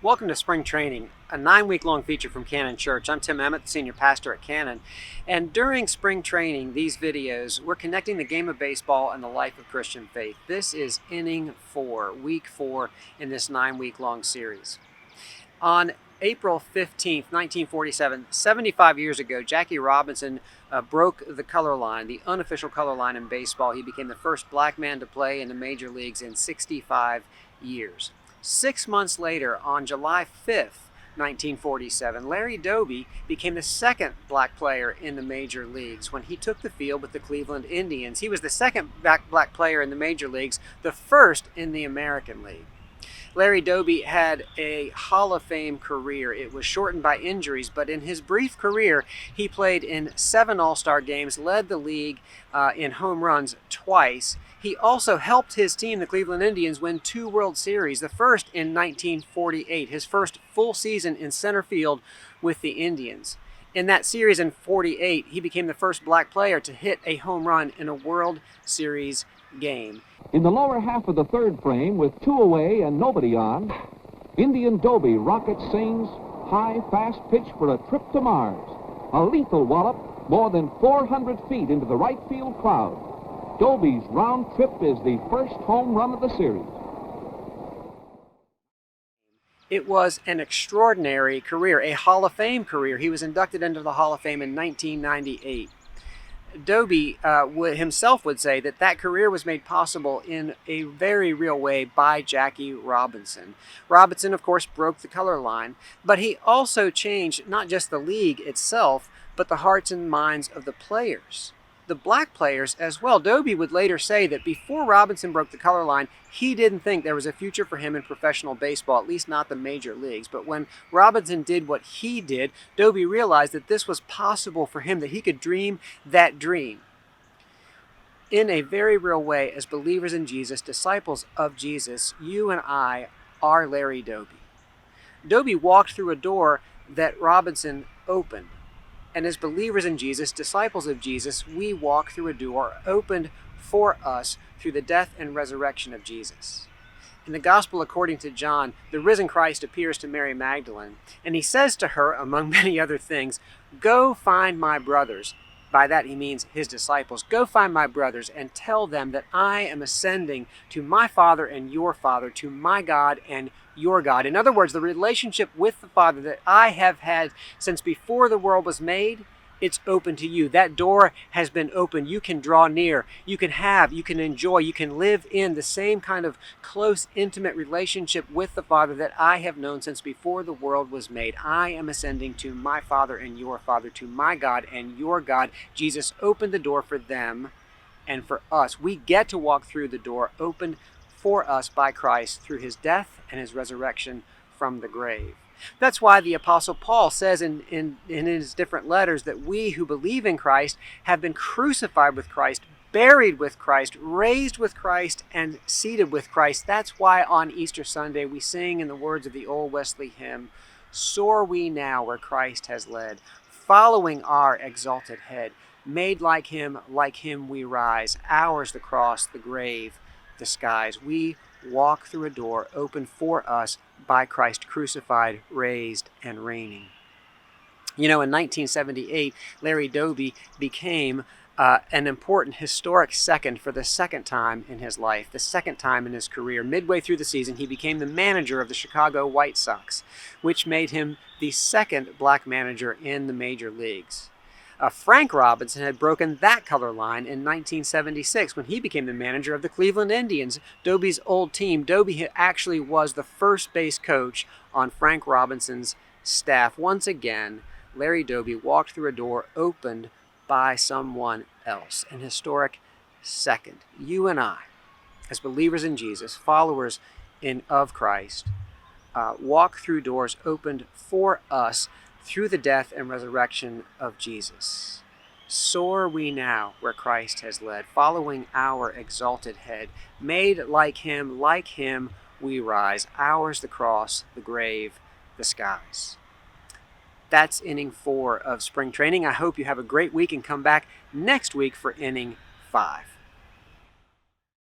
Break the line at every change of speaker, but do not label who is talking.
Welcome to Spring Training, a 9-week-long feature from Cannon Church. I'm Tim Emmett, the senior pastor at Cannon. And during spring training, these videos, we're connecting the game of baseball and the life of Christian faith. This is inning 4, week 4 in this 9-week-long series. On April 15th, 1947, 75 years ago, Jackie Robinson broke the color line, the unofficial color line in baseball. He became the first black man to play in the major leagues in 65 years. 6 months later, on July 5th, 1947, Larry Doby became the second black player in the major leagues when he took the field with the Cleveland Indians. He was the second black player in the major leagues, the first in the American League. Larry Doby had a Hall of Fame career. It was shortened by injuries, but in his brief career, he played in 7 All-Star games, led the league in home runs twice. He also helped his team, the Cleveland Indians, win 2 World Series, the first in 1948, his first full season in center field with the Indians. In that series in 48, he became the first black player to hit a home run in a World Series game.
In the lower half of the third frame, with 2 away and nobody on, Indian Doby rocket sings High Fast Pitch for a Trip to Mars, a lethal wallop more than 400 feet into the right field crowd. Doby's round trip is the first home run of the series.
It was an extraordinary career, a Hall of Fame career. He was inducted into the Hall of Fame in 1998. Doby himself would say that career was made possible in a very real way by Jackie Robinson. Robinson, of course, broke the color line, but he also changed not just the league itself, but the hearts and minds of the players, the black players as well. Doby would later say that before Robinson broke the color line, he didn't think there was a future for him in professional baseball, at least not the major leagues. But when Robinson did what he did, Doby realized that this was possible for him, that he could dream that dream. In a very real way, as believers in Jesus, disciples of Jesus, you and I are Larry Doby. Doby walked through a door that Robinson opened. And as believers in Jesus, disciples of Jesus, we walk through a door opened for us through the death and resurrection of Jesus. In the Gospel according to John, the risen Christ appears to Mary Magdalene, and he says to her, among many other things, "Go find my brothers." By that he means his disciples. "Go find my brothers and tell them that I am ascending to my Father and your Father, to my God and your God." In other words, the relationship with the Father that I have had since before the world was made, it's open to you. That door has been opened. You can draw near. You can enjoy, you can live in the same kind of close, intimate relationship with the Father that I have known since before the world was made. I am ascending to my Father and your Father, to my God and your God. Jesus opened the door for them and for us. We get to walk through the door opened for us by Christ through his death and his resurrection from the grave. That's why the Apostle Paul says in his different letters that we who believe in Christ have been crucified with Christ, buried with Christ, raised with Christ, and seated with Christ. That's why on Easter Sunday we sing in the words of the old Wesley hymn, "Soar we now where Christ has led, following our exalted head. Made like him we rise. Ours the cross, the grave, the skies." We walk through a door opened for us by Christ, crucified, raised, and reigning. You know, in 1978, Larry Doby became an important historic second for the second time in his life, the second time in his career. Midway through the season, he became the manager of the Chicago White Sox, which made him the second black manager in the major leagues. Frank Robinson had broken that color line in 1976 when he became the manager of the Cleveland Indians, Doby's old team. Doby actually was the first base coach on Frank Robinson's staff. Once again, Larry Doby walked through a door opened by someone else, an historic second. You and I, as believers in Jesus, followers of Christ, walk through doors opened for us through the death and resurrection of Jesus. Soar we now where Christ has led, following our exalted head. Made like him we rise. Ours the cross, the grave, the skies. That's inning 4 of spring training. I hope you have a great week and come back next week for inning 5.